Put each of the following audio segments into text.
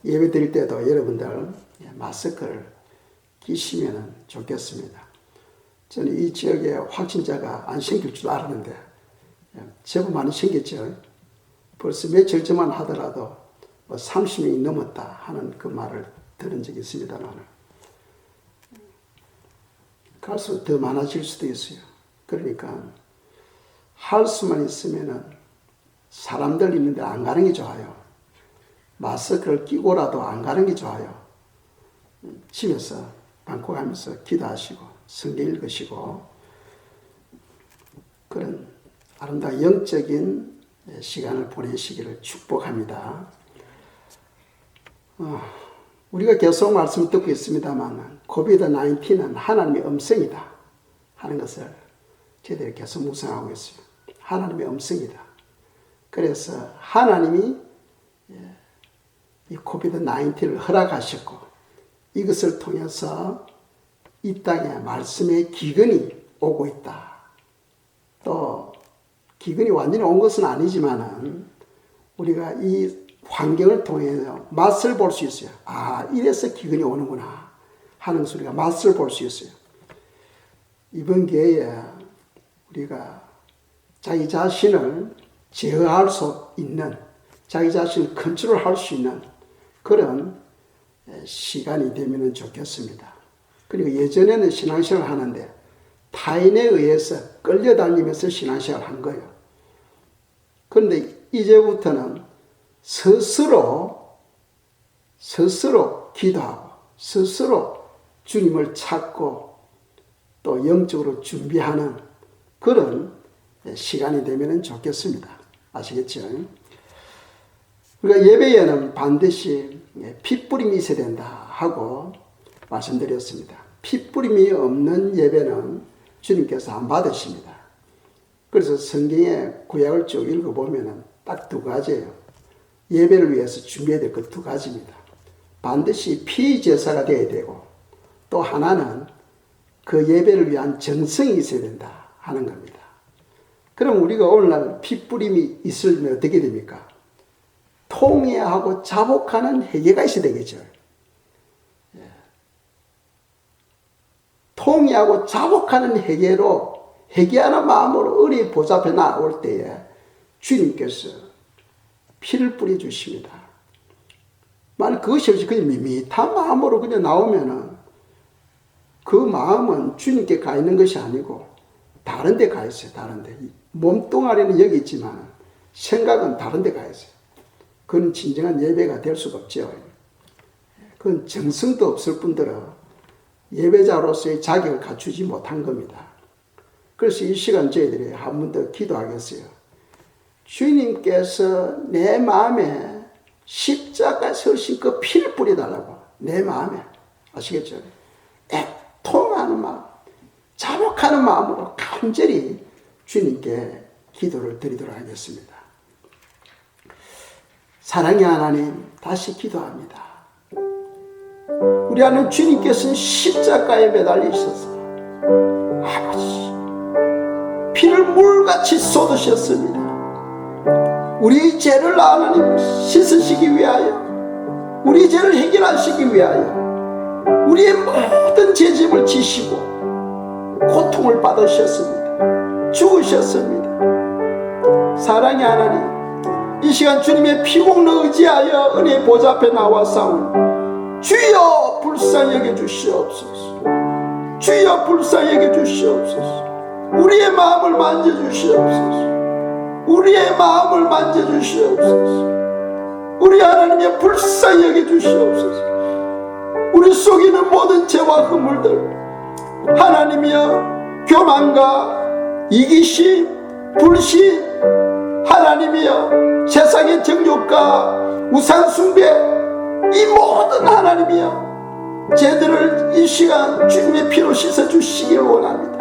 예배 드릴 때도 여러분들 마스크를 끼시면 좋겠습니다. 저는 이 지역에 확진자가 안 생길 줄 알았는데 제법 많이 생겼죠. 벌써 며칠 전만 하더라도 30명이 넘었다 하는 그 말을 들은 적이 있습니다만 갈수록 더 많아질 수도 있어요. 그러니까 할 수만 있으면은 사람들 있는데 안 가는 게 좋아요. 마스크를 끼고라도 안 가는 게 좋아요. 집에서 방콕하면서 기도하시고 성경 읽으시고 그런 아름다운 영적인 시간을 보내시기를 축복합니다. 우리가 계속 말씀을 듣고 있습니다만 코비드-19는 하나님의 음성이다 하는 것을 저희들이 계속 묵상하고 있어요. 하나님의 음성이다. 그래서 하나님이 이 코비드-19를 허락하셨고 이것을 통해서 이 땅에 말씀의 기근이 오고 있다. 또 기근이 완전히 온 것은 아니지만은 우리가 이 환경을 통해서 맛을 볼 수 있어요. 아, 이래서 기근이 오는구나 하는 소리가 맛을 볼 수 있어요. 이번 기회에 우리가 자기 자신을 제어할 수 있는, 자기 자신을 컨트롤할 수 있는 그런 시간이 되면 좋겠습니다. 그리고 예전에는 신앙생활을 하는데 타인에 의해서 끌려다니면서 신앙생활을 한 거예요. 그런데 이제부터는 스스로 기도하고 스스로 주님을 찾고 또 영적으로 준비하는 그런 시간이 되면 좋겠습니다. 아시겠죠? 우리가 예배에는 반드시 핏부림이 있어야 된다 하고 말씀드렸습니다. 핏부림이 없는 예배는 주님께서 안 받으십니다. 그래서 성경의 구약을 쭉 읽어보면 딱 두 가지예요. 예배를 위해서 준비해야 될 것 두 가지입니다. 반드시 피제사가 되어야 되고 또 하나는 그 예배를 위한 정성이 있어야 된다 하는 겁니다. 그럼 우리가 오늘날 핏부림이 있으면 어떻게 됩니까? 통회하고 자복하는 회개가 있어야 되겠죠. 통회하고 자복하는 회개로 회개하는 마음으로 은혜의 보좌 앞에 나올 때에 주님께서 피를 뿌려 주십니다. 만약 그것이 없이 그냥 밋밋한 마음으로 그냥 나오면은 그 마음은 주님께 가 있는 것이 아니고 다른 데 가 있어요. 다른 데. 몸뚱아리는 여기 있지만 생각은 다른 데 가 있어요. 그건 진정한 예배가 될 수가 없죠. 그건 정성도 없을 뿐더러 예배자로서의 자격을 갖추지 못한 겁니다. 그래서 이 시간 저희들이 한 번 더 기도하겠어요. 주님께서 내 마음에 십자가에 서신 그 피를 뿌려달라고. 내 마음에. 아시겠죠? 애통하는 마음, 자복하는 마음으로 간절히 주님께 기도를 드리도록 하겠습니다. 사랑의 하나님, 다시 기도합니다. 우리 하나님 주님께서는 십자가에 매달리셔서 아버지 피를 물같이 쏟으셨습니다. 우리 죄를 하나님 씻으시기 위하여, 우리 죄를 해결하시기 위하여 우리의 모든 죄짐을 지시고 고통을 받으셨습니다. 죽으셨습니다. 사랑의 하나님, 이 시간 주님의 피공로 의지하여 은혜의 보좌 앞에 나와 싸우니 주여 불쌍히 여겨주시옵소서. 주여 불쌍히 여겨주시옵소서. 우리의 마음을 만져주시옵소서. 우리의 마음을 만져주시옵소서. 우리 하나님의 불쌍히 여겨주시옵소서. 우리 속에 있는 모든 죄와 허물들 하나님이여 교만과 이기심, 불신, 하나님이여 세상의 정욕과 우상숭배, 이 모든 하나님이여 죄들을 이 시간 주님의 피로 씻어주시길 원합니다.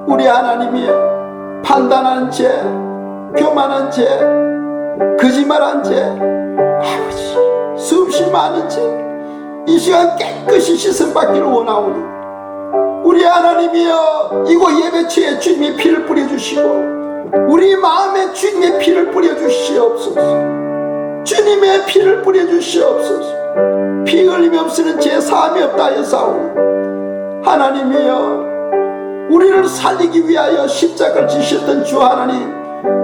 우리 하나님이여 판단한 죄, 교만한 죄, 거짓말한 죄, 아버지 수없이 많은 죄, 이 시간 깨끗이 씻음받기를 원하오니 우리 하나님이여 이곳 예배처에 주님의 피를 뿌려주시고 우리 마음에 주님의 피를 뿌려주시옵소서. 주님의 피를 뿌려주시옵소서. 피 흘림이 없이는 제 사함이 없다 하였사오니 하나님이여, 우리를 살리기 위하여 십자가를 지셨던 주 하나님,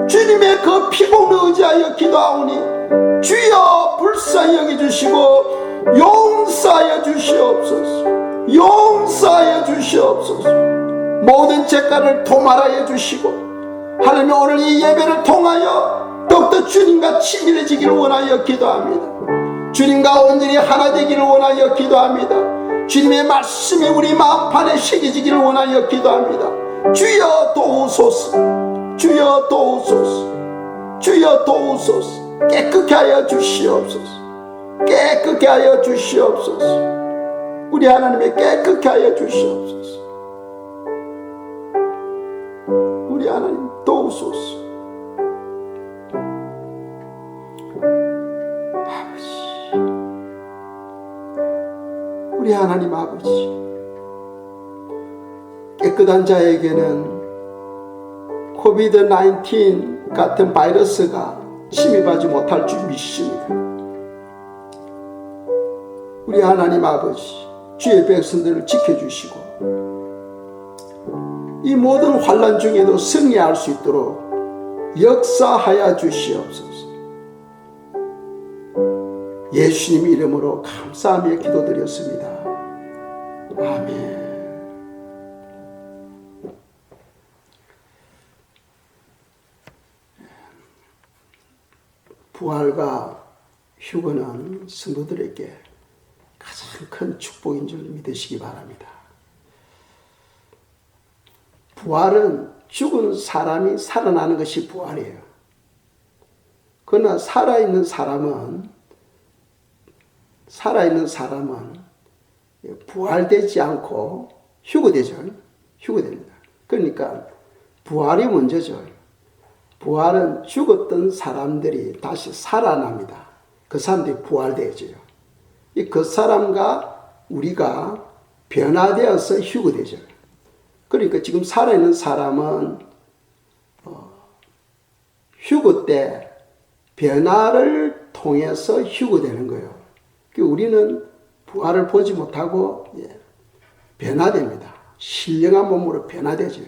주님의 그 피공을 의지하여 기도하오니 주여 불쌍히 여겨주시고 용서하여 주시옵소서. 용서하여 주시옵소서. 모든 죄가를 도말하여 주시고 하나님, 오늘 이 예배를 통하여 더욱더 주님과 친밀해지기를 원하여 기도합니다. 주님과 온전히 하나 되기를 원하여 기도합니다. 주님의 말씀이 우리 마음판에 새겨지기를 원하여 기도합니다. 주여 도우소서. 주여 도우소서. 주여 도우소서. 깨끗게 하여 주시옵소서. 깨끗게 하여 주시옵소서. 우리 하나님의 깨끗게 하여 주시옵소서. 우리 하나님 도우소서. 아버지, 우리 하나님 아버지, 깨끗한 자에게는 코비드-19 같은 바이러스가 침입하지 못할 줄 믿습니다. 우리 하나님 아버지, 주의 백성들을 지켜주시고 이 모든 환난 중에도 승리할 수 있도록 역사하여 주시옵소서. 예수님 이름으로 감사하며 기도드렸습니다. 아멘. 부활과 휴거는 성도들에게 가장 큰 축복인 줄 믿으시기 바랍니다. 부활은 죽은 사람이 살아나는 것이 부활이에요. 그러나 살아있는 사람은 부활되지 않고 휴거되죠. 휴거됩니다. 그러니까 부활이 먼저죠. 부활은 죽었던 사람들이 다시 살아납니다. 그 사람들이 부활되어져요. 그 사람과 우리가 변화되어서 휴거되죠. 그러니까 지금 살아있는 사람은 휴거 때 변화를 통해서 휴거되는 거예요. 우리는 부활을 보지 못하고 변화됩니다. 신령한 몸으로 변화되죠.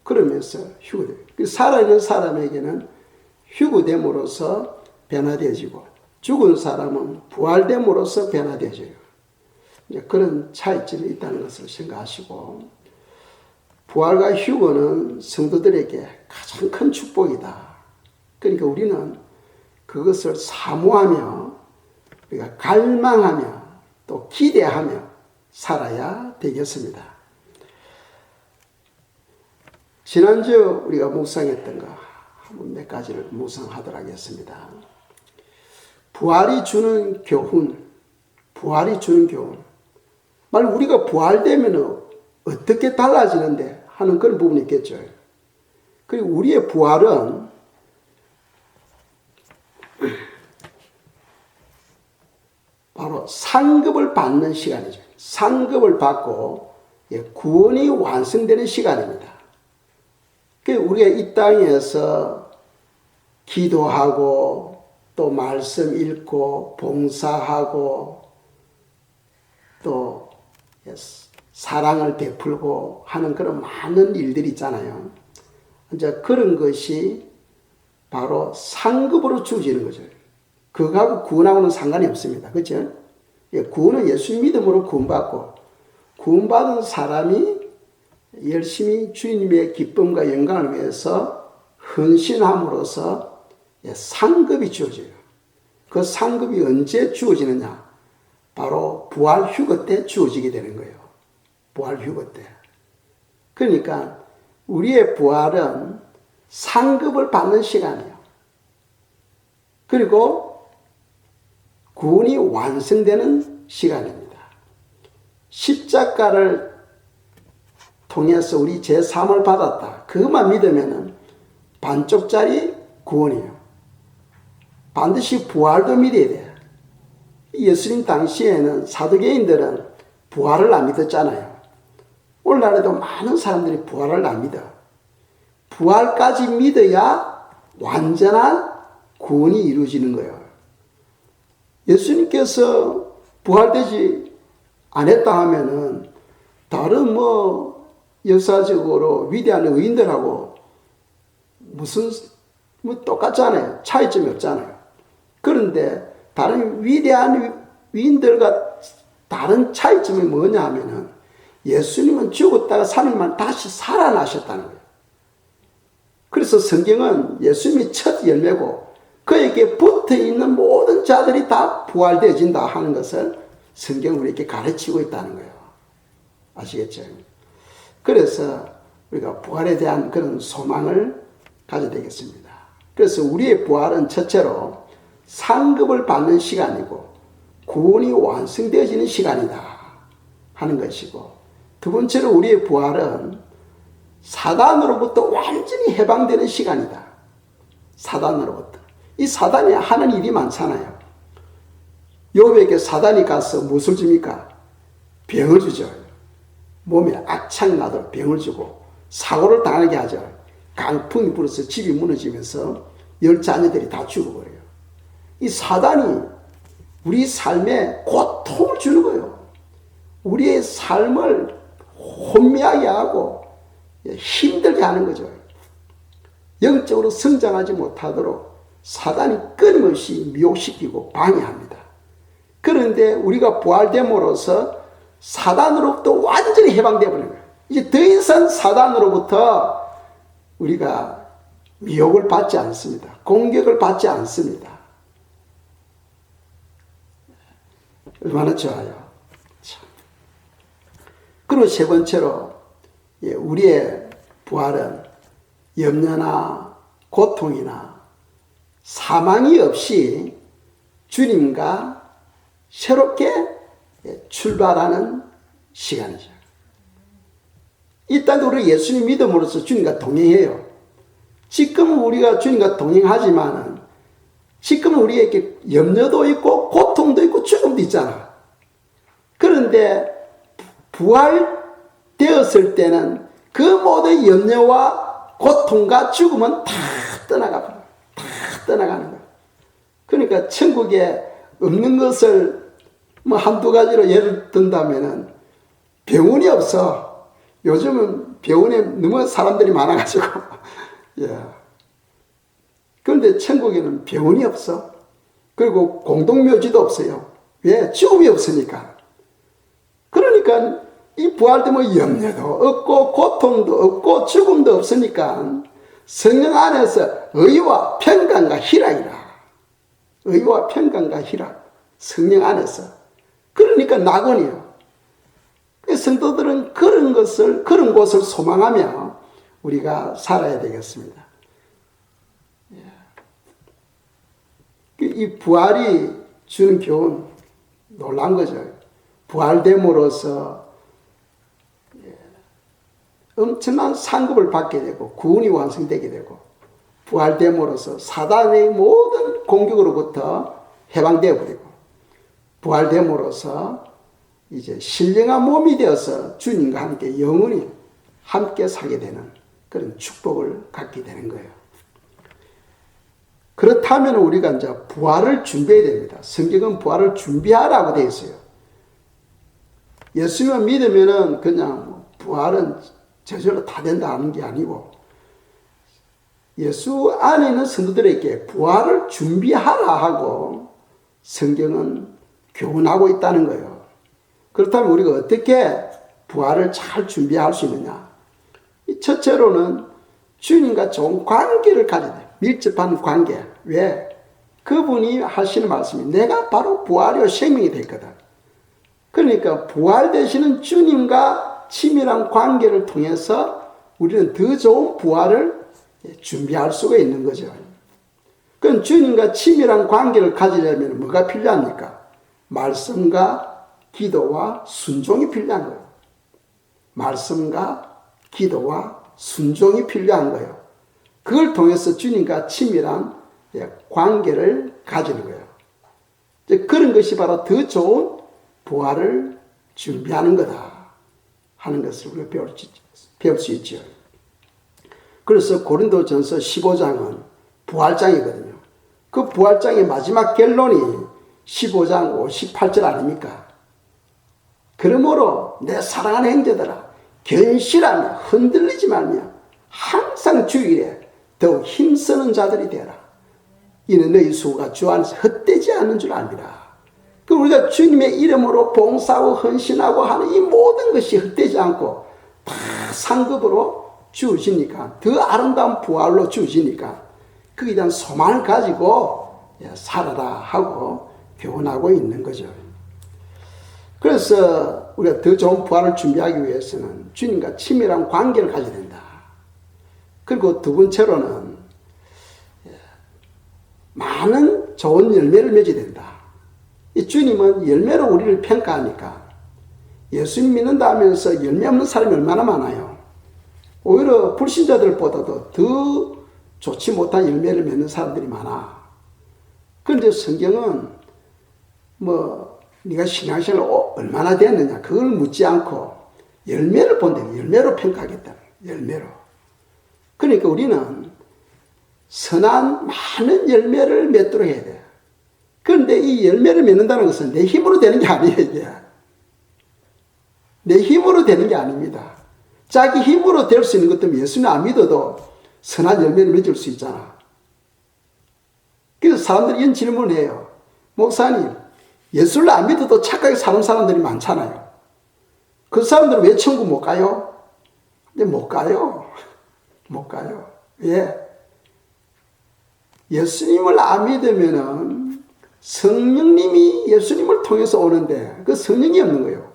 그러면서 휴거돼요. 살아있는 사람에게는 휴거됨으로써 변화되어지고 죽은 사람은 부활됨으로써 변화되어져요. 그런 차이점이 있다는 것을 생각하시고, 부활과 휴거는 성도들에게 가장 큰 축복이다. 그러니까 우리는 그것을 사모하며 우리가 갈망하며 또 기대하며 살아야 되겠습니다. 지난주 우리가 묵상했던 거 한번 몇 가지를 묵상하도록 하겠습니다. 부활이 주는 교훈, 부활이 주는 교훈. 만약 우리가 부활되면 어떻게 달라지는데 하는 그런 부분이 있겠죠. 그리고 우리의 부활은 바로 상급을 받는 시간이죠. 상급을 받고 구원이 완성되는 시간입니다. 우리가 이 땅에서 기도하고 또 말씀 읽고 봉사하고 또 사랑을 베풀고 하는 그런 많은 일들이 있잖아요. 이제 그런 것이 바로 상급으로 주어지는 거죠. 그거하고 구원하고는 상관이 없습니다. 그렇죠? 구원은 예수 믿음으로 구원받고, 구원받은 사람이 열심히 주님의 기쁨과 영광을 위해서 헌신함으로써 상급이 주어져요. 그 상급이 언제 주어지느냐? 바로 부활 휴거 때 주어지게 되는 거예요. 부활 휴거 때. 그러니까 우리의 부활은 상급을 받는 시간이에요. 그리고 구원이 완성되는 시간입니다. 십자가를 통해서 우리 제3을 받았다. 그것만 믿으면 반쪽짜리 구원이에요. 반드시 부활도 믿어야 돼요. 예수님 당시에는 사두개인들은 부활을 안 믿었잖아요. 오늘날에도 많은 사람들이 부활을 안 믿어. 부활까지 믿어야 완전한 구원이 이루어지는 거예요. 예수님께서 부활되지 않았다 하면은 다른 역사적으로 위대한 의인들하고 무슨 똑같잖아요. 차이점이 없잖아요. 그런데 다른 위대한 위인들과 다른 차이점이 뭐냐 하면은 예수님은 죽었다가 3일만 다시 살아나셨다는 거예요. 그래서 성경은 예수님이 첫 열매고 그에게 붙어있는 모든 자들이 다 부활되어진다 하는 것을 성경은 우리에게 가르치고 있다는 거예요. 아시겠죠? 그래서 우리가 부활에 대한 그런 소망을 가져야 되겠습니다. 그래서 우리의 부활은 첫째로 상급을 받는 시간이고 구원이 완성되어지는 시간이다 하는 것이고, 두 번째로 우리의 부활은 사단으로부터 완전히 해방되는 시간이다. 사단으로부터. 이 사단이 하는 일이 많잖아요. 욥에게 사단이 가서 무엇을 줍니까? 병을 주죠. 몸에 악창이 나도록 병을 주고 사고를 당하게 하죠. 강풍이 불어서 집이 무너지면서 10자녀들이 다 죽어버려요. 이 사단이 우리 삶에 고통을 주는 거예요. 우리의 삶을 혼미하게 하고 힘들게 하는 거죠. 영적으로 성장하지 못하도록 사단이 끊임없이 미혹시키고 방해합니다. 그런데 우리가 부활됨으로써 사단으로부터 완전히 해방되어 버린 거예요. 이제 더 이상 사단으로부터 우리가 미혹을 받지 않습니다. 공격을 받지 않습니다. 얼마나 좋아요. 그리고 세 번째로 우리의 부활은 염려나 고통이나 사망이 없이 주님과 새롭게 출발하는 시간이죠. 일단 우리 예수님 믿음으로써 주님과 동행해요. 지금은 우리가 주님과 동행하지만은 지금은 우리에게 염려도 있고 고통도 있고 죽음도 있잖아. 그런데 부활되었을 때는 그 모든 염려와 고통과 죽음은 다 떠나가버려요. 다 떠나가는 거예요. 그러니까 천국에 없는 것을 한두 가지로 예를 든다면은 병원이 없어. 요즘은 병원에 너무 사람들이 많아가지고. 예. 그런데 천국에는 병원이 없어. 그리고 공동묘지도 없어요. 왜? 죽음이 없으니까. 그러니까 이 부활되면 염려도 없고 고통도 없고 죽음도 없으니까 성령 안에서 의와 평강과 희락이라. 의와 평강과 희락. 성령 안에서. 그러니까 낙원이에요. 성도들은 그런 곳을 소망하며 우리가 살아야 되겠습니다. 이 부활이 주는 교훈, 놀라운 거죠. 부활됨으로써 엄청난 상급을 받게 되고 구원이 완성되게 되고 부활됨으로써 사단의 모든 공격으로부터 해방되어 버리고 부활됨으로써 이제 신령한 몸이 되어서 주님과 함께 영원히 함께 살게 되는 그런 축복을 갖게 되는 거예요. 그렇다면 우리가 이제 부활을 준비해야 됩니다. 성경은 부활을 준비하라고 되어 있어요. 예수님을 믿으면은 그냥 부활은 저절로 다 된다 하는 게 아니고 예수 안에 있는 성도들에게 부활을 준비하라 하고 성경은 교훈하고 있다는 거예요. 그렇다면 우리가 어떻게 부활을 잘 준비할 수 있느냐? 첫째로는 주님과 좋은 관계를 가져야 돼요. 밀접한 관계. 왜? 그분이 하시는 말씀이 내가 바로 부활이요 생명이 됐거든. 그러니까 부활되시는 주님과 친밀한 관계를 통해서 우리는 더 좋은 부활을 준비할 수가 있는 거죠. 그럼 주님과 친밀한 관계를 가지려면 뭐가 필요합니까? 말씀과 기도와 순종이 필요한 거예요. 말씀과 기도와 순종이 필요한 거예요. 그걸 통해서 주님과 친밀한 관계를 가지는 거예요. 그런 것이 바로 더 좋은 부활을 준비하는 거다 하는 것을 우리가 배울 수 있죠. 그래서 고린도전서 15장은 부활장이거든요. 그 부활장의 마지막 결론이 15장 58절 아닙니까? 그러므로 내 사랑하는 형제들아 견실하며 흔들리지 말며 항상 주일에 더욱 힘쓰는 자들이 되라. 이는 너희 수고가 주 안에서 헛되지 않는 줄 압니다. 우리가 주님의 이름으로 봉사하고 헌신하고 하는 이 모든 것이 헛되지 않고 다 상급으로 주어지니까, 더 아름다운 부활로 주어지니까 거기에 대한 소망을 가지고 살아라 하고 교훈하고 있는 거죠. 그래서 우리가 더 좋은 부활을 준비하기 위해서는 주님과 친밀한 관계를 가져야 된다. 그리고 두 번째로는 많은 좋은 열매를 맺어야 된다. 이 주님은 열매로 우리를 평가하니까 예수님 믿는다 하면서 열매 없는 사람이 얼마나 많아요. 오히려 불신자들보다도 더 좋지 못한 열매를 맺는 사람들이 많아. 그런데 성경은 네가 신앙생활 얼마나 됐느냐 그걸 묻지 않고 열매를 본다. 열매로 평가하겠다. 열매로. 그러니까 우리는 선한 많은 열매를 맺도록 해야 돼. 그런데 이 열매를 맺는다는 것은 내 힘으로 되는 게 아니에요. 이게. 내 힘으로 되는 게 아닙니다. 자기 힘으로 될 수 있는 것도 예수님 안 믿어도 선한 열매를 맺을 수 있잖아. 그래서 사람들이 이런 질문을 해요. 목사님, 예수를 안 믿어도 착하게 사는 사람들이 많잖아요. 그 사람들은 왜 천국 못 가요? 근데 못 가요. 못 가요. 왜? 예수님을 안 믿으면은 성령님이 예수님을 통해서 오는데 그 성령이 없는 거예요.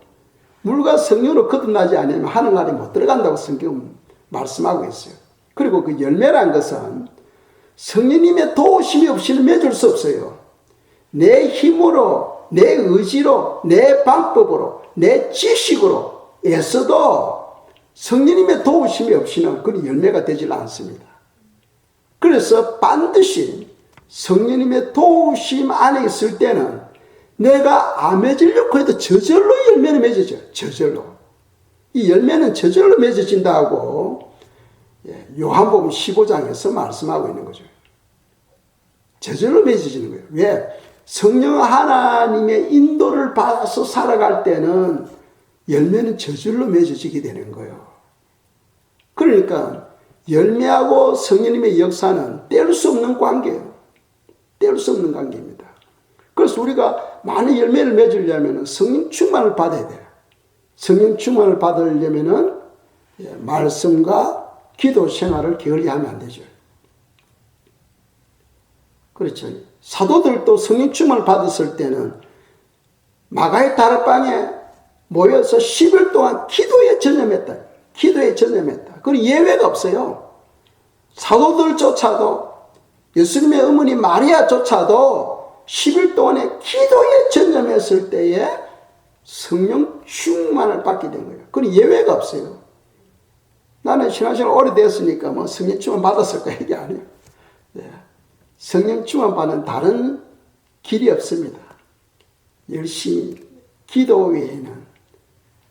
물과 성령으로 거듭나지 않으면 하늘나라에 못 들어간다고 성경은 말씀하고 있어요. 그리고 그 열매란 것은 성령님의 도우심이 없이는 맺을 수 없어요. 내 힘으로, 내 의지로, 내 방법으로, 내 지식으로 애써도 성령님의 도우심이 없이는 그 열매가 되질 않습니다. 그래서 반드시 성령님의 도우심 안에 있을 때는 내가 안 맺으려고 해도 저절로 열매는 맺어져. 저절로. 이 열매는 저절로 맺어진다고 요한복음 15장에서 말씀하고 있는 거죠. 저절로 맺어지는 거예요. 왜? 성령 하나님의 인도를 받아서 살아갈 때는 열매는 저절로 맺어지게 되는 거예요. 그러니까 열매하고 성령님의 역사는 뗄 수 없는 관계예요. 뗄 수 없는 관계입니다. 그래서 우리가 많은 열매를 맺으려면 성령 충만을 받아야 돼요. 성령 충만을 받으려면 말씀과 기도 생활을 게을리하면 안 되죠. 그렇죠. 사도들도 성령 충만을 받았을 때는 마가의 다락방에 모여서 10일 동안 기도에 전념했다. 기도에 전념했다. 그리고 예외가 없어요. 사도들조차도 예수님의 어머니 마리아조차도 10일 동안에 기도에 전념했을 때에 성령 충만을 받게 된 거예요. 그건 예외가 없어요. 나는 신앙생활 오래됐으니까 성령 충만 받았을 거야 이게 아니에요. 네. 성령 충만 받는 다른 길이 없습니다. 열심히 기도 외에는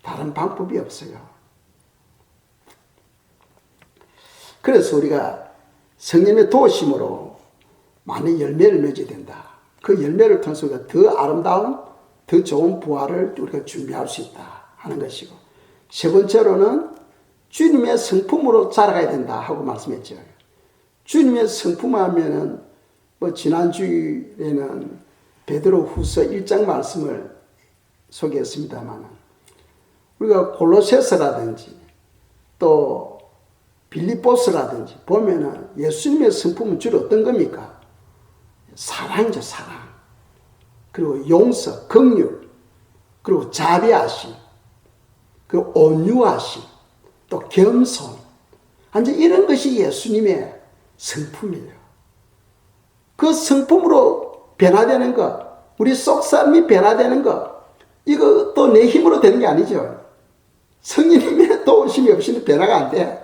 다른 방법이 없어요. 그래서 우리가 성령의 도우심으로 많은 열매를 맺어야 된다. 그 열매를 통해서 우리가 더 아름다운, 더 좋은 부활을 우리가 준비할 수 있다 하는 것이고, 세 번째로는 주님의 성품으로 자라가야 된다 하고 말씀했죠. 주님의 성품 하면은 지난주에는 베드로 후서 1장 말씀을 소개했습니다만, 우리가 골로새서라든지 또 빌립보서라든지 보면은 예수님의 성품은 주로 어떤 겁니까? 사랑이죠, 사랑. 그리고 용서, 긍휼, 그리고 자비하심, 그리고 온유하심, 또 겸손. 완전 이런 것이 예수님의 성품이에요. 그 성품으로 변화되는 것, 우리 속사람이 변화되는 것, 이것도 내 힘으로 되는 게 아니죠. 성령님의 도우심이 없이는 변화가 안 돼.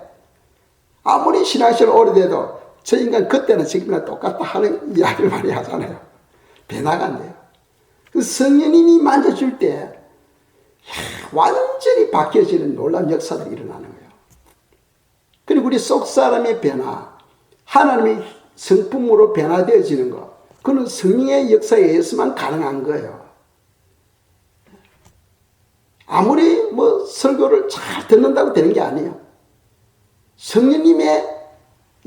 아무리 신앙생활 오래돼도 저 인간 그때는 지금이랑 똑같다 하는 이야기를 많이 하잖아요. 변화가 안 돼요. 그 성령님이 만져줄 때 완전히 바뀌어지는 놀라운 역사들이 일어나는 거예요. 그리고 우리 속사람의 변화, 하나님의 성품으로 변화되어지는 것, 그는 성령의 역사에 의해서만 가능한 거예요. 아무리 뭐 설교를 잘 듣는다고 되는 게 아니에요. 성령님의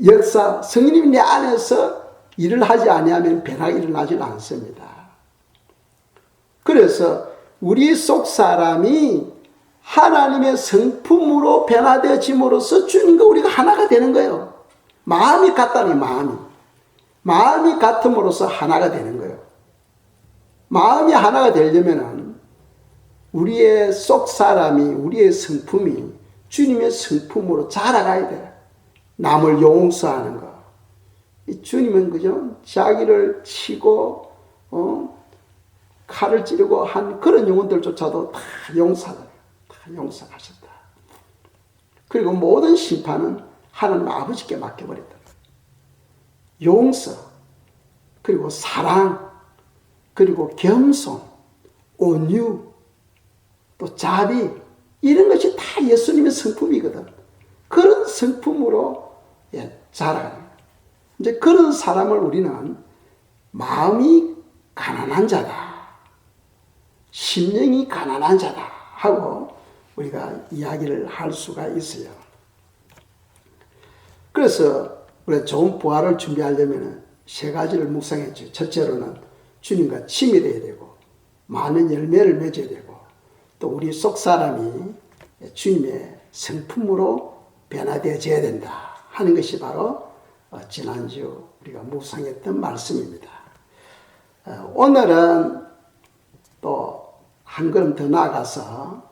역사, 성령님이 내 안에서 일을 하지 아니하면 변화가 일어나지 않습니다. 그래서 우리 속 사람이 하나님의 성품으로 변화되어짐으로써 주님과 우리가 하나가 되는 거예요. 마음이 같다니, 마음이 같음으로써 하나가 되는 거예요. 마음이 하나가 되려면은 우리의 속 사람이, 우리의 성품이 주님의 성품으로 자라가야 돼요. 남을 용서하는 거. 주님은 그죠? 자기를 치고, 칼을 찌르고 한 그런 영혼들조차도 다 용서하셨다. 그리고 모든 심판은 하나님 아버지께 맡겨버렸다. 용서, 그리고 사랑, 그리고 겸손, 온유, 또 자비, 이런 것이 다 예수님의 성품이거든. 그런 성품으로 자라가는 거예요. 이제 그런 사람을 우리는 마음이 가난한 자다, 심령이 가난한 자다 하고 우리가 이야기를 할 수가 있어요. 그래서 우리가 좋은 부활을 준비하려면 세 가지를 묵상했죠. 첫째로는 주님과 친밀해야 되고, 많은 열매를 맺어야 되고, 또 우리 속 사람이 주님의 성품으로 변화되어져야 된다 하는 것이 바로 지난주 우리가 묵상했던 말씀입니다. 오늘은 또 한 걸음 더 나아가서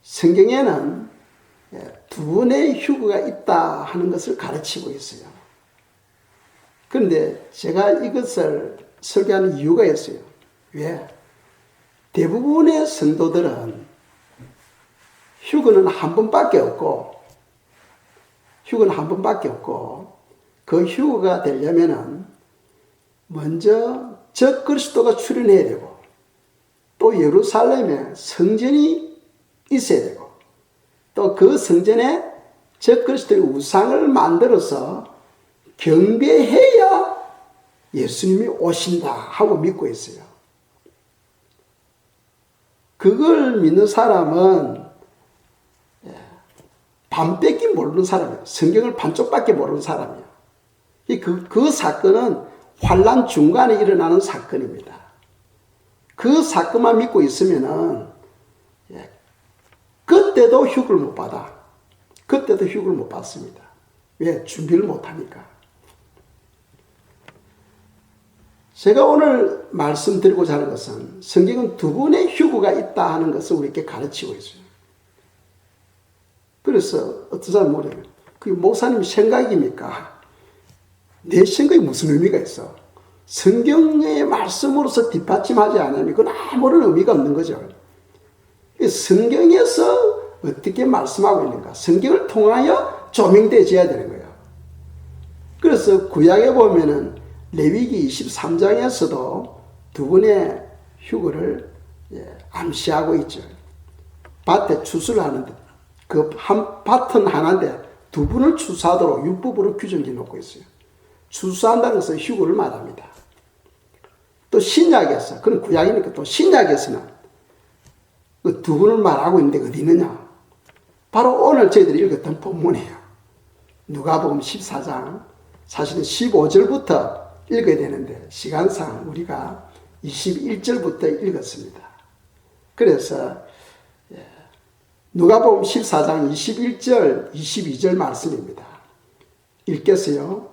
성경에는 두 번의 휴거가 있다 하는 것을 가르치고 있어요. 그런데 제가 이것을 설교하는 이유가 있어요. 왜? 대부분의 성도들은 휴거는 한 번밖에 없고, 그 휴거가 되려면은 먼저 적 그리스도가 출현해야 되고, 또 예루살렘에 성전이 있어야 되고, 또 그 성전에 적 그리스도의 우상을 만들어서 경배해야 예수님이 오신다 하고 믿고 있어요. 그걸 믿는 사람은 반밖에 모르는 사람이에요. 성경을 반쪽밖에 모르는 사람이에요. 그 사건은 환난 중간에 일어나는 사건입니다. 그 사건만 믿고 있으면은 그때도 휴거를 못 받아. 그때도 휴거를 못 받습니다. 왜? 준비를 못 하니까. 제가 오늘 말씀드리고자 하는 것은 성경은 두 번의 휴거가 있다 하는 것을 우리에게 가르치고 있어요. 그래서 어떤 사람은 뭐래요? 그게 목사님 생각입니까? 내 생각이 무슨 의미가 있어? 성경의 말씀으로서 뒷받침하지 않으면 그건 아무런 의미가 없는 거죠. 성경에서 어떻게 말씀하고 있는가? 성경을 통하여 조명되어져야 되는 거예요. 그래서 구약에 보면은 레위기 23장에서도 두 번의 휴거를 암시하고 있죠. 밭에 추수를 하는데 그 한 밭은 하나인데 두 분을 추수하도록 율법으로 규정해 놓고 있어요. 추수한다는 것은 휴거를 말합니다. 또 신약에서, 그건 구약이니까 또 신약에서는 그 두 분을 말하고 있는데 어디 있느냐? 바로 오늘 저희들이 읽었던 본문이에요. 누가복음 14장, 사실은 15절부터 읽어야 되는데 시간상 우리가 21절부터 읽었습니다. 그래서 누가복음 14장 21절, 22절 말씀입니다. 읽겠어요?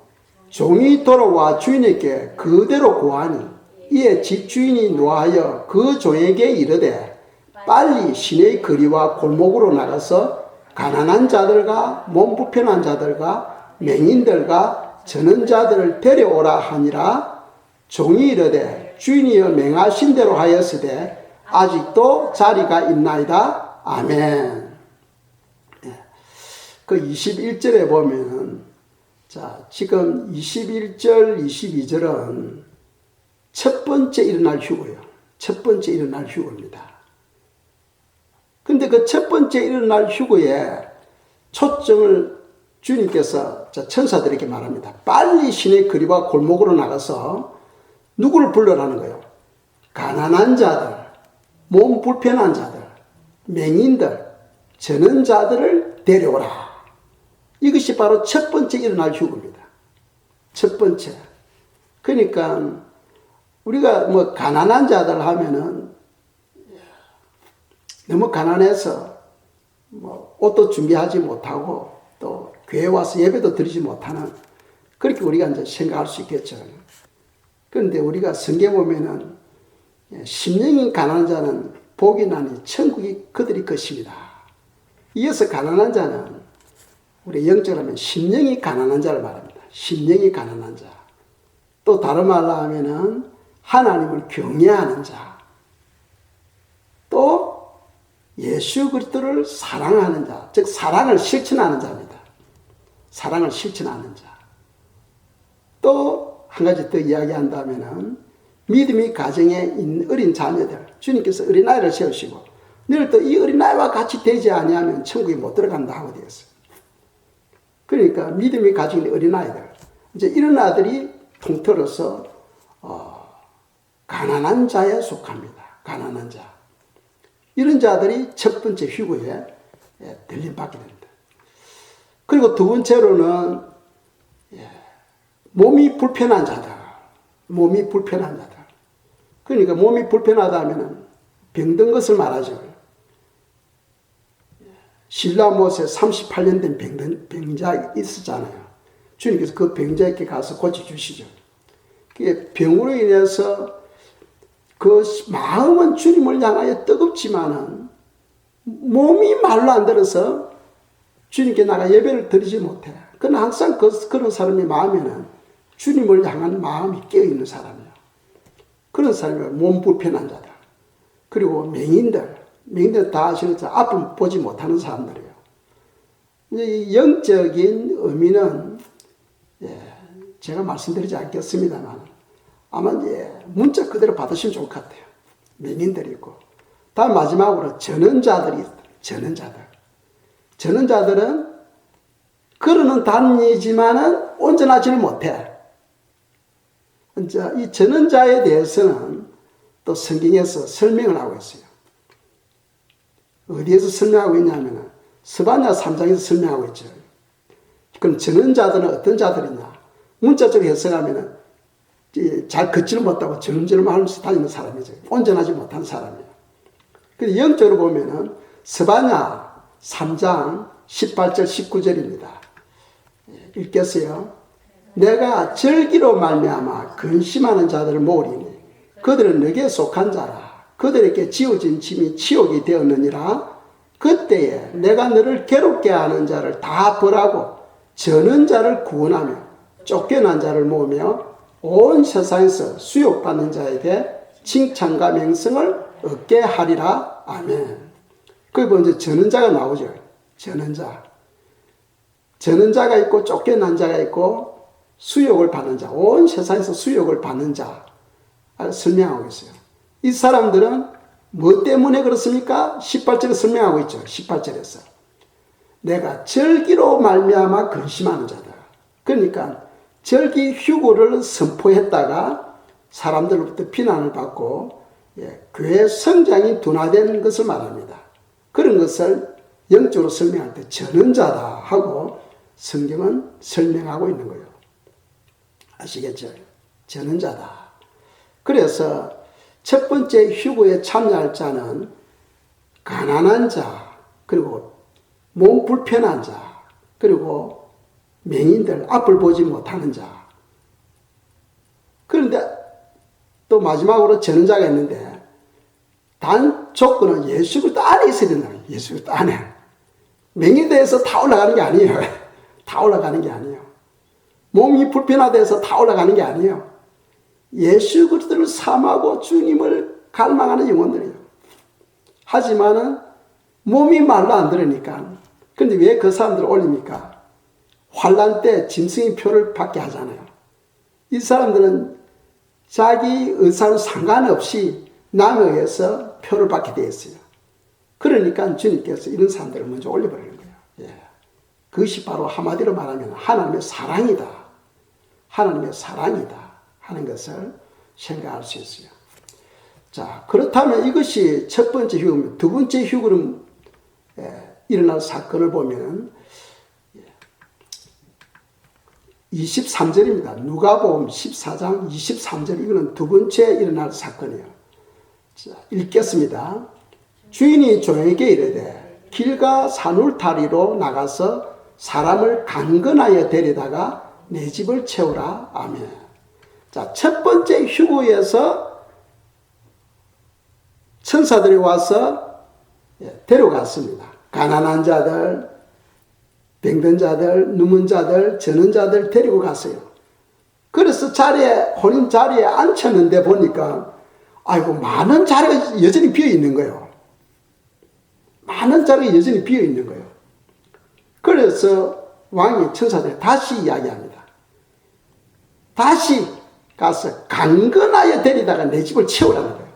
종이 돌아와 주인에게 그대로 고하니 이에 집주인이 노하여 그 종에게 이르되 빨리 시내의 거리와 골목으로 나가서 가난한 자들과 몸 불편한 자들과 맹인들과 저는 자들을 데려오라 하니라. 종이 이르되 주인이여 맹하신 대로 하였으되 아직도 자리가 있나이다. 아멘. 그 21절에 보면은 자, 지금 21절, 22절은 첫 번째 일어날 휴거예요. 첫 번째 일어날 휴거입니다. 근데 그 첫 번째 일어날 휴거에 초점을 주님께서 천사들에게 말합니다. 빨리 시내 거리와 골목으로 나가서 누구를 불러라는 거예요? 가난한 자들, 몸 불편한 자들, 맹인들, 저는 자들을 데려오라. 이것이 바로 첫 번째 일어날 휴거입니다. 첫 번째. 그러니까 우리가 뭐 가난한 자들 하면은 너무 가난해서 뭐 옷도 준비하지 못하고 또 교회 와서 예배도 드리지 못하는, 그렇게 우리가 이제 생각할 수 있겠죠. 그런데 우리가 성경에 보면은 심령이 가난한 자는 복이 나니 천국이 그들이 것입니다. 이어서 가난한 자는 우리 영적으로 하면 심령이 가난한 자를 말합니다. 심령이 가난한 자. 또 다른 말로 하면은 하나님을 경외하는 자. 또 예수 그리스도를 사랑하는 자. 즉 사랑을 실천하는 자입니다. 사랑을 실천하는 자. 또 한 가지 더 이야기한다면은 믿음이 가정에 있는 어린 자녀들, 주님께서 어린아이를 세우시고 너희들 또 이 어린아이와 같이 되지 아니하면 천국에 못 들어간다 하고 되었어요. 그러니까 믿음이 가지고 있는 어린아이들, 이제 이런 아들이 통틀어서 가난한 자에 속합니다. 가난한 자. 이런 자들이 첫 번째 휴거에 들림받게 됩니다. 그리고 두 번째로는 몸이 불편한 자들. 몸이 불편한 자들. 그러니까 몸이 불편하다 하면 병든 것을 말하죠. 실라못에 38년 된 병자 있었잖아요. 주님께서 그 병자에게 가서 고쳐주시죠. 그게 병으로 인해서 그 마음은 주님을 향하여 뜨겁지만은 몸이 말로 안 들어서 주님께 나가 예배를 드리지 못해. 그러나 항상 그런 사람의 마음에는 주님을 향한 마음이 깨어있는 사람이에요. 그런 사람이 몸 불편한 자다. 그리고 맹인들 다 아시는 것처럼 앞을 보지 못하는 사람들이에요. 이 영적인 의미는 제가 말씀드리지 않겠습니다만 아마 문자 그대로 받으시면 좋을 것 같아요. 맹인들이 있고. 다음 마지막으로 전원자들이 있어요. 전원자들은 걸어는 다니지만은 온전하지는 못해. 이 전원자에 대해서는 또 성경에서 설명을 하고 있어요. 어디에서 설명하고 있냐면 스바냐 3장에서 설명하고 있죠. 그럼 전원자들은 어떤 자들이냐? 문자적으로 해석하면 잘 걷지를 못하고 저름저름 하면서 다니는 사람이죠. 온전하지 못한 사람이에요. 그런데 영적으로 보면은 스바냐 3장 18절 19절입니다. 읽겠어요. 내가 절기로 말미암아 근심하는 자들을 모으리니 그들은 너게 속한 자라. 그들에게 지어진 짐이 치욕이 되었느니라. 그때에 내가 너를 괴롭게 하는 자를 다 벌하고 저는 자를 구원하며 쫓겨난 자를 모으며 온 세상에서 수욕받는 자에게 칭찬과 명성을 얻게 하리라. 아멘. 거기 보면 이제 저는 자가 나오죠. 저는 자. 저는 자가 있고 쫓겨난 자가 있고 수욕을 받는 자, 온 세상에서 수욕을 받는 자 설명하고 있어요. 이 사람들은 뭐 때문에 그렇습니까? 18절에 설명하고 있죠. 18절에서 내가 절기로 말미암아 근심하는 자다. 그러니까 절기 휴거를 선포했다가 사람들로부터 비난을 받고 교회 성장이 둔화된 것을 말합니다. 그런 것을 영적으로 설명할 때 전원자다 하고 성경은 설명하고 있는 거예요. 아시겠죠? 전원자다. 그래서 첫 번째 휴거에 참여할 자는 가난한 자, 그리고 몸 불편한 자, 그리고 맹인들, 앞을 보지 못하는 자. 그런데 또 마지막으로 전원자가 있는데 단 조건은 예수 그리스도 안에 있어야 된다. 예수 그리스도 안에. 맹인대에서 다 올라가는 게 아니에요. 다 올라가는 게 아니에요. 몸이 불편하대서 다 올라가는 게 아니에요. 예수 그리스도를 사모하고 주님을 갈망하는 영혼들이에요. 하지만은 몸이 말로 안 들으니까. 근데 왜 그 사람들을 올립니까? 환란 때 짐승의 표를 받게 하잖아요. 이 사람들은 자기 의사와 상관없이 남에 의해서 표를 받게 되어 있어요. 그러니까 주님께서 이런 사람들을 먼저 올려버리는 거예요. 그것이 바로 한마디로 말하면 하나님의 사랑이다. 하나님의 사랑이다 하는 것을 생각할 수 있어요. 자, 그렇다면 이것이 첫 번째 휴거입니다. 두 번째 휴거는 일어날 사건을 보면 23절입니다. 누가복음 14장 23절. 이거는 두 번째 일어날 사건이에요. 자, 읽겠습니다. 주인이 종에게 이르되 길가 산울타리로 나가서 사람을 강건하여 데려다가 내 집을 채우라. 아멘. 자, 첫 번째 휴거에서 천사들이 와서 데려갔습니다. 가난한 자들, 병든 자들, 누문 자들, 저는 자들 데리고 갔어요. 그래서 혼인 자리에 앉혔는데 보니까 아이고 많은 자리가 여전히 비어 있는 거예요. 많은 자리가 여전히 비어 있는 거예요. 그래서 왕이 천사들 다시 이야기합니다. 다시 가서 강건하여 데리다가 내 집을 채우라는 거예요.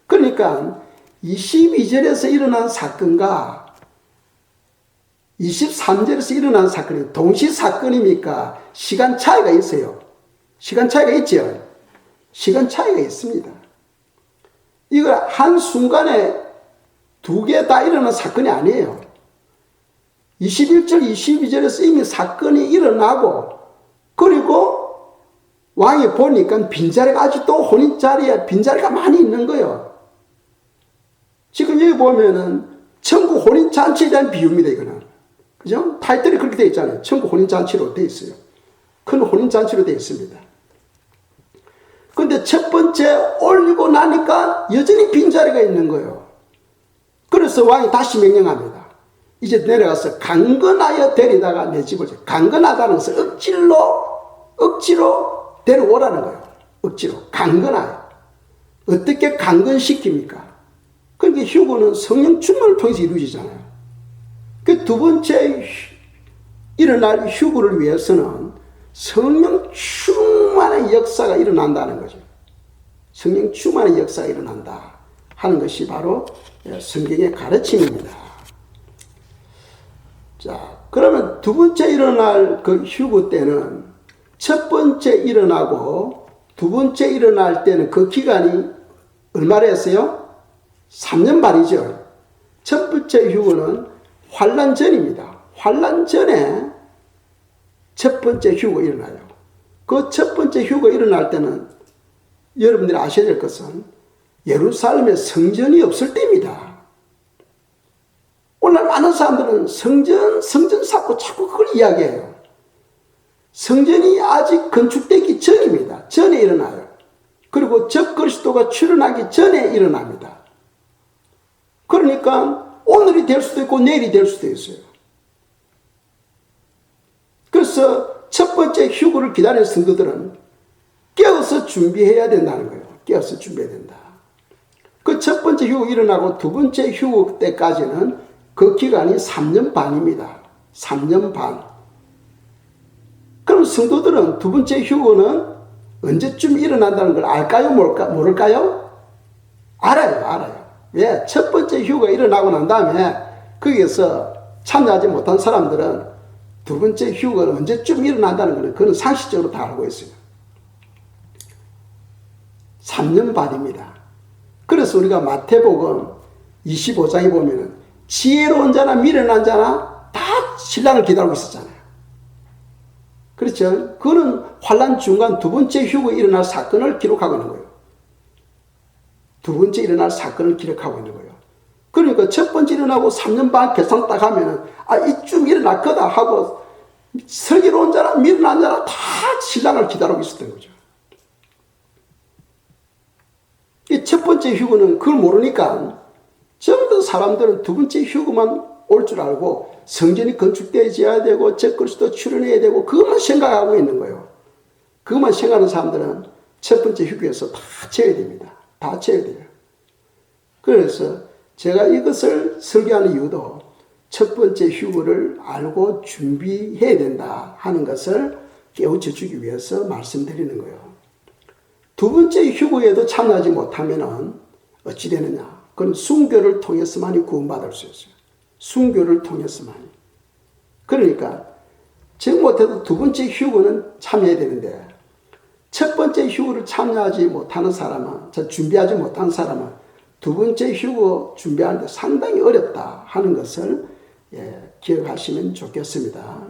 그러니까 22절에서 일어난 사건과 23절에서 일어난 사건이 동시 사건입니까? 시간 차이가 있어요. 시간 차이가 있죠? 시간 차이가 있습니다. 이거 한순간에 두 개 다 일어난 사건이 아니에요. 21절, 22절에서 이미 사건이 일어나고, 그리고 왕이 보니까 빈자리가 아직도 혼인자리에 빈자리가 많이 있는 거예요. 지금 여기 보면은 천국 혼인잔치에 대한 비유입니다, 이거는. 그죠? 타이틀이 그렇게 되어 있잖아요. 천국 혼인잔치로 되어 있어요. 큰 혼인잔치로 되어 있습니다. 근데 첫 번째 올리고 나니까 여전히 빈자리가 있는 거예요. 그래서 왕이 다시 명령합니다. 이제 내려가서 강건하여 데리다가 내 집을 강건하다는 것은 억지로 데려오라는 거예요. 억지로 강건하여. 어떻게 강건시킵니까? 그러니까 휴거는 성령 충만을 통해서 이루어지잖아요. 그 두 번째 일어날 휴거를 위해서는 성령 충만의 역사가 일어난다는 거죠. 성령 충만의 역사가 일어난다 하는 것이 바로 성경의 가르침입니다. 자, 그러면 두 번째 일어날 그 휴거 때는 첫 번째 일어나고 두 번째 일어날 때는 그 기간이 얼마나 했어요? 3년 반이죠. 첫 번째 휴거는 환란 전입니다. 환란 전에 첫 번째 휴거 일어나요. 그 첫 번째 휴거 일어날 때는 여러분들이 아셔야 될 것은 예루살렘에 성전이 없을 때입니다. 오늘 많은 사람들은 성전 쌓고 자꾸 그걸 이야기해요. 성전이 아직 건축되기 전입니다. 전에 일어나요. 그리고 적그리스도가 출현하기 전에 일어납니다. 그러니까 오늘이 될 수도 있고 내일이 될 수도 있어요. 그래서 첫 번째 휴거를 기다리는 성도들은 깨어서 준비해야 된다는 거예요. 깨어서 준비해야 된다. 그 첫 번째 휴거 일어나고 두 번째 휴거 때까지는 그 기간이 3년 반입니다. 3년 반. 그럼 성도들은 두 번째 휴거는 언제쯤 일어난다는 걸 알까요? 모를까요? 알아요. 왜? 첫 번째 휴거가 일어나고 난 다음에 거기에서 참여하지 못한 사람들은 두 번째 휴거가 언제쯤 일어난다는 것은 그건 상식적으로 다 알고 있어요. 3년 반입니다. 그래서 우리가 마태복음 25장에 보면은 지혜로운 자나 미련한 자나 다 신랑을 기다리고 있었잖아요. 그렇죠? 그거는 환란 중간 두 번째 휴거 일어날 사건을 기록하고 있는 거예요. 두 번째 일어날 사건을 기록하고 있는 거예요. 그러니까 첫 번째 일어나고 3년 반 계산 딱 하면은 이쯤 일어날 거다 하고 슬기로운 자나 미련한 자나 다 신랑을 기다리고 있었던 거죠. 이 첫 번째 휴거는 그걸 모르니까 전부 사람들은 두 번째 휴거만 올 줄 알고 성전이 건축되어야 되고 적그리스도 출현해야 되고 그것만 생각하고 있는 거예요. 그것만 생각하는 사람들은 첫 번째 휴거에서 다 채워야 됩니다. 다 채워야 돼요. 그래서 제가 이것을 설교하는 이유도 첫 번째 휴거를 알고 준비해야 된다 하는 것을 깨우쳐 주기 위해서 말씀드리는 거예요. 두 번째 휴거에도 참여하지 못하면 어찌 되느냐? 그건 순교를 통해서만이 구원받을 수 있어요. 순교를 통해서만이. 그러니까 즉 못해도 두 번째 휴거는 참여해야 되는데 첫 번째 휴거를 참여하지 못하는 사람은, 준비하지 못한 사람은 두 번째 휴거 준비하는데 상당히 어렵다 하는 것을 기억하시면 좋겠습니다.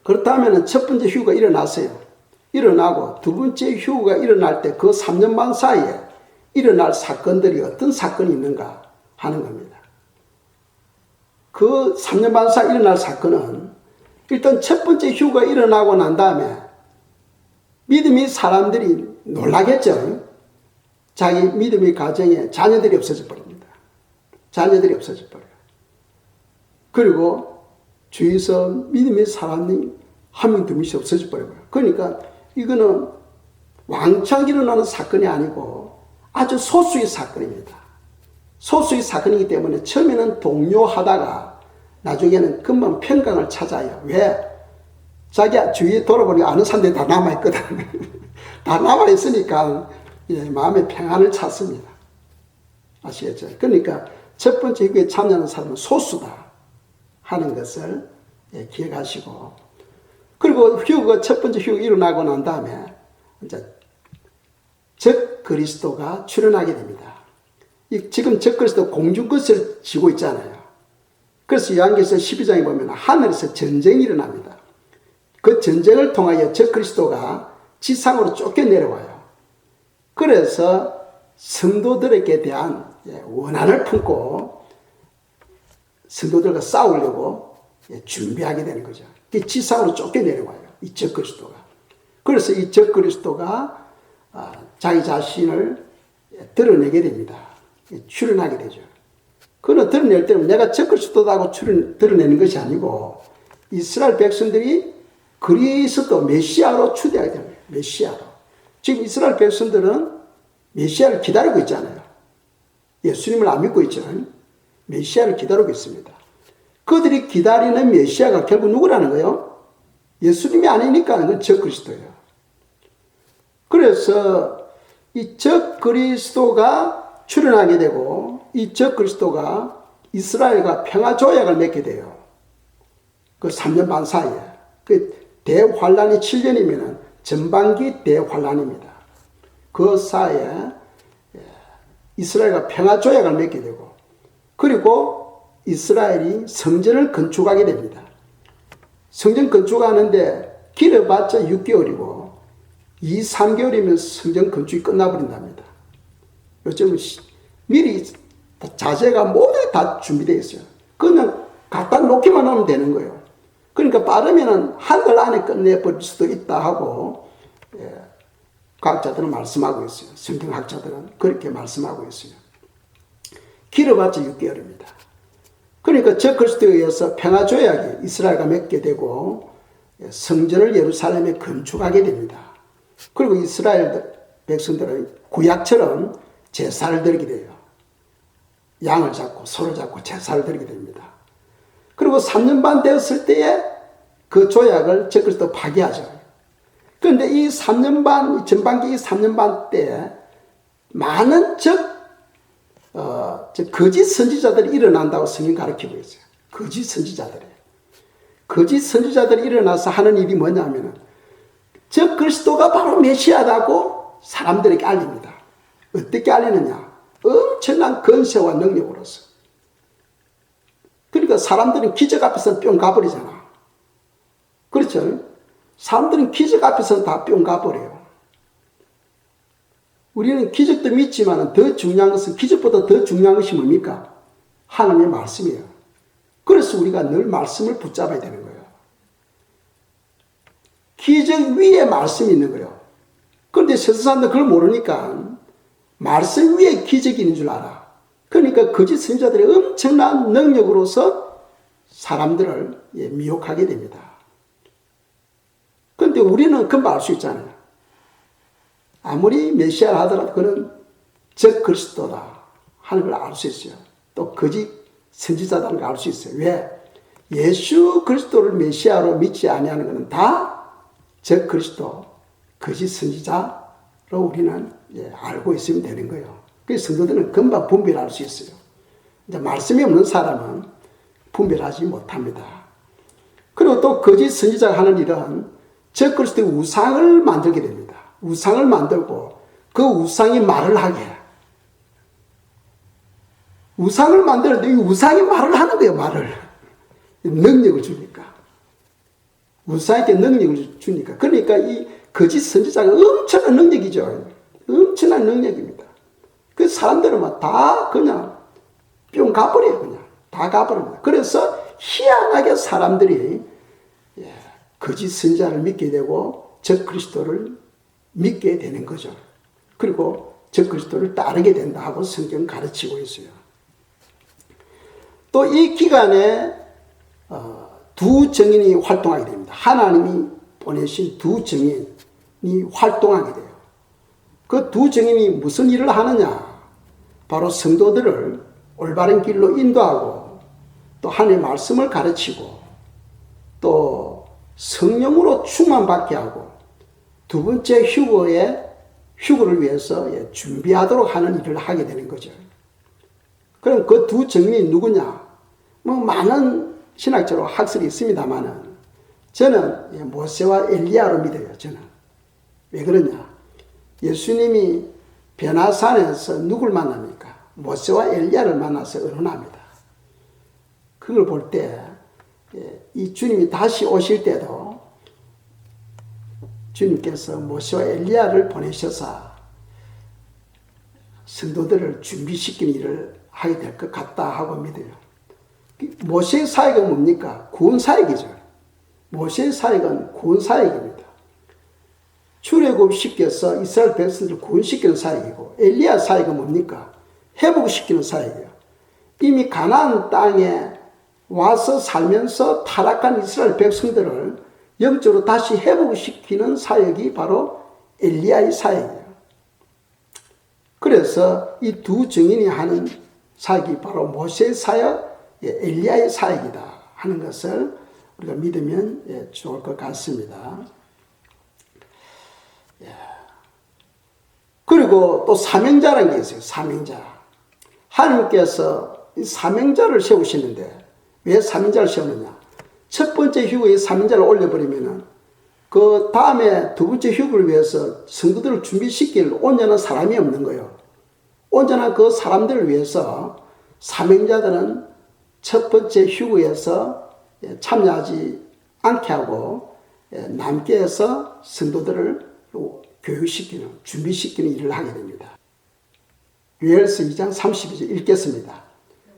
그렇다면 첫 번째 휴거가 일어났어요. 일어나고 두 번째 휴거가 일어날 때 그 3년 반 사이에 일어날 사건들이 어떤 사건이 있는가 하는 겁니다. 그 3년 반 사이에 일어날 사건은 일단 첫 번째 휴거가 일어나고 난 다음에 믿음이 사람들이 놀라겠죠. 자기 믿음의 가정에 자녀들이 없어져 버립니다. 자녀들이 없어져 버려요. 그리고 주위에서 믿음의 사람이 한 명 두 명씩 없어져 버려요. 그러니까 이거는 왕창 일어나는 사건이 아니고 아주 소수의 사건입니다. 소수의 사건이기 때문에 처음에는 동요하다가 나중에는 금방 평강을 찾아요. 왜? 자기 주위에 돌아보니까 아는 사람들이 다 남아있거든. 다 남아있으니까 마음의 평안을 찾습니다. 아시겠죠? 그러니까 첫 번째 휴거에 참여하는 사람은 소수다 하는 것을 기억하시고, 그리고 휴거가 첫 번째 휴거가 일어나고 난 다음에 이제 적 그리스도가 출현하게 됩니다. 지금 적 그리스도 공중것을 지고 있잖아요. 그래서 요한계시록 12장에 보면 하늘에서 전쟁이 일어납니다. 그 전쟁을 통하여 적 그리스도가 지상으로 쫓겨내려와요. 그래서 성도들에게 대한 원한을 품고 성도들과 싸우려고 준비하게 되는 거죠. 지상으로 쫓겨내려와요. 이 적 그리스도가. 그래서 이 적 그리스도가 자기 자신을 드러내게 됩니다. 출현하게 되죠. 그는 드러낼 때는 내가 적 그리스도다고 드러내는 것이 아니고 이스라엘 백성들이 그리스도 메시아로 추대하게 되는 거예요. 메시아로. 지금 이스라엘 백성들은 메시아를 기다리고 있잖아요. 예수님을 안 믿고 있죠. 메시아를 기다리고 있습니다. 그들이 기다리는 메시아가 결국 누구라는 거예요? 예수님이 아니니까 그건 적 그리스도예요. 그래서 이 적 그리스도가 출현하게 되고 이 적 그리스도가 이스라엘과 평화 조약을 맺게 돼요. 그 3년 반 사이에. 그 대환란이 7년이면 전반기 대환란입니다. 그 사이에 이스라엘과 평화 조약을 맺게 되고, 그리고 이스라엘이 성전을 건축하게 됩니다. 성전 건축하는데 길어봤자 6개월이고 2, 3개월이면 성전 건축이 끝나버린답니다. 요즘은 미리 자재가 모두 다 준비되어 있어요. 그냥 갖다 놓기만 하면 되는 거예요. 그러니까 빠르면 한 달 안에 끝내버릴 수도 있다 하고 과학자들은 말씀하고 있어요. 성경학자들은 그렇게 말씀하고 있어요. 길어봤자 6개월입니다. 그러니까 적 그리스도에 의해서 평화조약이 이스라엘과 맺게 되고 성전을 예루살렘에 건축하게 됩니다. 그리고 이스라엘 백성들은 구약처럼 제사를 드리게 돼요. 양을 잡고 소를 잡고 제사를 드리게 됩니다. 그리고 3년 반 되었을 때에 그 조약을 적 그리스도 파기하죠. 그런데 이 3년 반, 전반기 이 3년 반 때에 많은 거짓 선지자들이 일어난다고 성경 가르치고 있어요. 거짓 선지자들이. 거짓 선지자들이 일어나서 하는 일이 뭐냐면은 적 그리스도가 바로 메시아라고 사람들에게 알립니다. 어떻게 알리느냐? 엄청난 권세와 능력으로서. 그러니까 사람들은 기적 앞에서는 뿅 가버리잖아. 그렇죠? 사람들은 기적 앞에서는 다 뿅 가버려요. 우리는 기적도 믿지만 더 중요한 것은, 기적보다 더 중요한 것이 뭡니까? 하나님의 말씀이에요. 그래서 우리가 늘 말씀을 붙잡아야 되는 거예요. 기적 위에 말씀이 있는 거예요. 그런데 세상 사람들은 그걸 모르니까 말씀 위에 기적이 있는 줄 알아. 그러니까 거짓 선지자들이 엄청난 능력으로서 사람들을 미혹하게 됩니다. 그런데 우리는 금방 알 수 있잖아요. 아무리 메시아를 하더라도 그는 적 그리스도다 하는 걸 알 수 있어요. 또 거짓 선지자다는 걸 알 수 있어요. 왜? 예수 그리스도를 메시아로 믿지 아니하는 것은 다 적 그리스도, 거짓 선지자로 우리는 알고 있으면 되는 거예요. 그래서 성도들은 금방 분별할 수 있어요. 이제 말씀이 없는 사람은 분별하지 못합니다. 그리고 또 거짓 선지자가 하는 일은 적그리스도의 우상을 만들게 됩니다. 우상을 만들고 그 우상이 말을 하게 해요. 우상을 만드는데 이 우상이 말을 하는 거예요. 말을. 능력을 주니까. 우상에게 능력을 주니까. 그러니까 이 거짓 선지자가 엄청난 능력이죠. 엄청난 능력입니다. 그 사람들은 막 다 그냥 뿅 가버려요. 그냥 다 가버립니다. 그래서 희한하게 사람들이 거짓 선지자를 믿게 되고 적그리스도를 믿게 되는 거죠. 그리고 적그리스도를 따르게 된다 하고 성경 가르치고 있어요. 또 이 기간에 두 증인이 활동하게 됩니다. 하나님이 보내신 두 증인이 활동하게 돼요. 그 두 증인이 무슨 일을 하느냐? 바로 성도들을 올바른 길로 인도하고 또 하나님의 말씀을 가르치고 또 성령으로 충만받게 하고 두 번째 휴거를 위해서 준비하도록 하는 일을 하게 되는 거죠. 그럼 그 두 증인이 누구냐? 뭐 많은 신학적으로 학설이 있습니다만은 저는 모세와 엘리야로 믿어요. 저는. 왜 그러냐? 예수님이 변화산에서 누굴 만납니까? 모세와 엘리야를 만나서 의논합니다. 그걸 볼 때 이 주님이 다시 오실 때도 주님께서 모세와 엘리야를 보내셔서 성도들을 준비시키는 일을 하게 될 것 같다 하고 믿어요. 모세의 사역은 뭡니까? 구원 사역이죠. 모세의 사역은 구원 사역입니다. 출애굽시켜서 이스라엘 백성들을 구원시키는 사역이고 엘리야 사역은 뭡니까? 회복시키는 사역이에요. 이미 가나안 땅에 와서 살면서 타락한 이스라엘 백성들을 영적으로 다시 회복시키는 사역이 바로 엘리야의 사역이에요. 그래서 이 두 증인이 하는 사역이 바로 모세의 사역, 엘리야의 사역이다 하는 것을 우리가 믿으면 좋을 것 같습니다. 그리고 또 사명자라는 게 있어요. 사명자. 하나님께서 이 사명자를 세우시는데 왜 사명자를 세우느냐? 첫 번째 휴거에 사명자를 올려버리면은 그 다음에 두 번째 휴거를 위해서 성도들을 준비시킬 온전한 사람이 없는 거예요. 온전한 그 사람들을 위해서 사명자들은 첫 번째 휴거에서 참여하지 않게 하고 남게 해서 성도들을 교육시키는, 준비시키는 일을 하게 됩니다. 요엘서 2장 32절 읽겠습니다.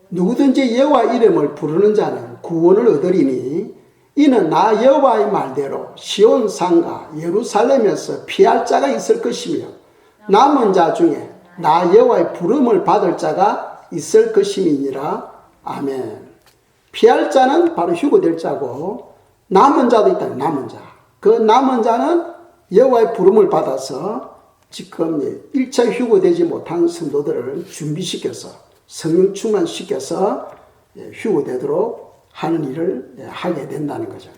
누구든지 여호와 이름을 부르는 자는 구원을 얻으리니 이는 나 여호와의 말대로 시온 산과 예루살렘에서 피할 자가 있을 것이며 남은 자 중에 나 여호와의 부름을 받을 자가 있을 것임이니라. 아멘. 피할 자는 바로 휴거될 자고 남은 자도 있다. 남은 자. 그 남은 자는 여호와의 부름을 받아서 지금 1차 휴거되지 못한 성도들을 준비시켜서 성령 충만시켜서 휴거되도록 하는 일을 하게 된다는 거죠.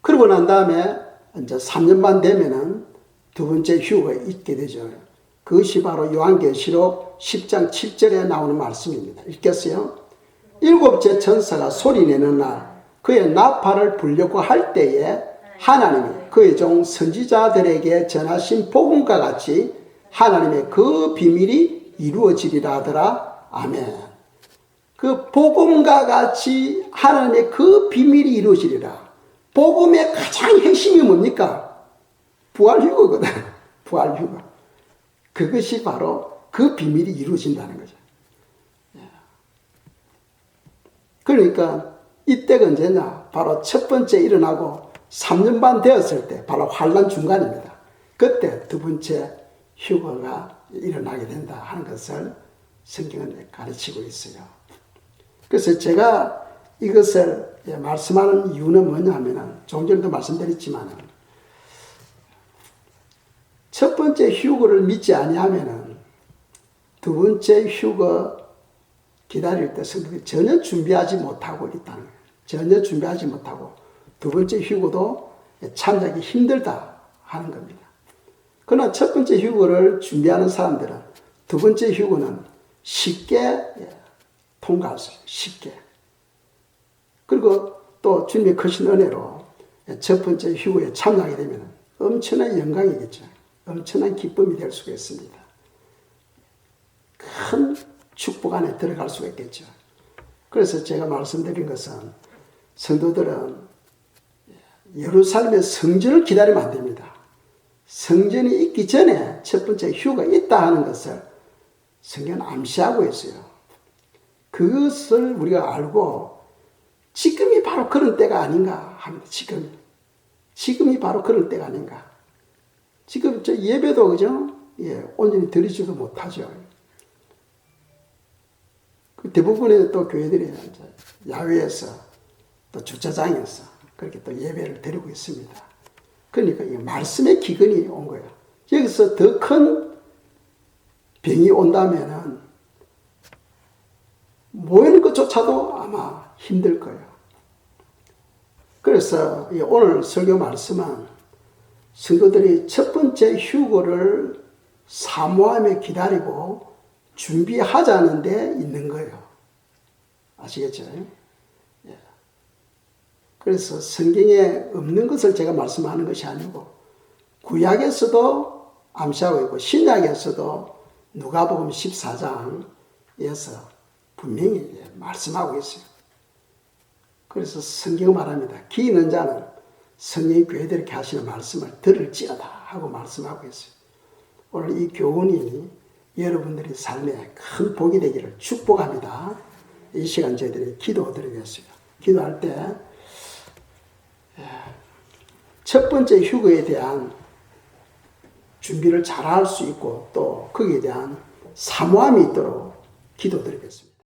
그러고 난 다음에 이제 3년 반 되면은 두 번째 휴거가 있게 되죠. 그것이 바로 요한계시록 10장 7절에 나오는 말씀입니다. 읽겠어요? 일곱째 천사가 소리내는 날 그의 나팔을 불려고 할 때에 하나님이 그의 종 선지자들에게 전하신 복음과 같이 하나님의 그 비밀이 이루어지리라 하더라. 아멘. 그 복음과 같이 하나님의 그 비밀이 이루어지리라. 복음의 가장 핵심이 뭡니까? 부활휴거거든. 부활휴거. 그것이 바로 그 비밀이 이루어진다는 거죠. 그러니까 이때가 언제냐? 바로 첫 번째 일어나고 3년 반 되었을 때 바로 환란 중간입니다. 그때 두 번째 휴거가 일어나게 된다 하는 것을 성경은 가르치고 있어요. 그래서 제가 이것을 말씀하는 이유는 뭐냐면 조금 전에도 말씀드렸지만 첫 번째 휴거를 믿지 아니하면 두 번째 휴거 기다릴 때 성도들이 전혀 준비하지 못하고 있다는 거예요. 전혀 준비하지 못하고 두 번째 휴거도 참여하기 힘들다 하는 겁니다. 그러나 첫 번째 휴거를 준비하는 사람들은 두 번째 휴거는 쉽게 통과할 수 있어요. 쉽게. 그리고 또 주님의 크신 은혜로 첫 번째 휴거에 참여하게 되면 엄청난 영광이겠죠. 엄청난 기쁨이 될 수가 있습니다. 큰 축복 안에 들어갈 수가 있겠죠. 그래서 제가 말씀드린 것은 성도들은 예루살렘의 성전을 기다리면 안 됩니다. 성전이 있기 전에 첫 번째 휴가 있다 하는 것을 성경은 암시하고 있어요. 그것을 우리가 알고 지금이 바로 그런 때가 아닌가 합니다. 지금이 바로 그런 때가 아닌가. 지금 저 예배도 그죠? 온전히 드리지도 못하죠. 그 대부분의 또 교회들이 야외에서 또 주차장에서 그렇게 또 예배를 드리고 있습니다. 그러니까 이 말씀의 기근이 온 거예요. 여기서 더 큰 병이 온다면은 모이는 것조차도 아마 힘들 거예요. 그래서 오늘 설교 말씀은 성도들이 첫 번째 휴거를 사모하며 기다리고 준비하자는 데 있는 거예요. 아시겠죠? 그래서 성경에 없는 것을 제가 말씀하는 것이 아니고 구약에서도 암시하고 있고 신약에서도 누가복음 14장에서 분명히 말씀하고 있어요. 그래서 성경 말합니다. 기 있는 자는 성령이 교회들에게 하시는 말씀을 들을지어다 하고 말씀하고 있어요. 오늘 이 교훈이 여러분들의 삶에 큰 복이 되기를 축복합니다. 이 시간 저희들이 기도드리겠습니다. 기도할 때 첫 번째 휴거에 대한 준비를 잘 할 수 있고 또 거기에 대한 사모함이 있도록 기도드리겠습니다.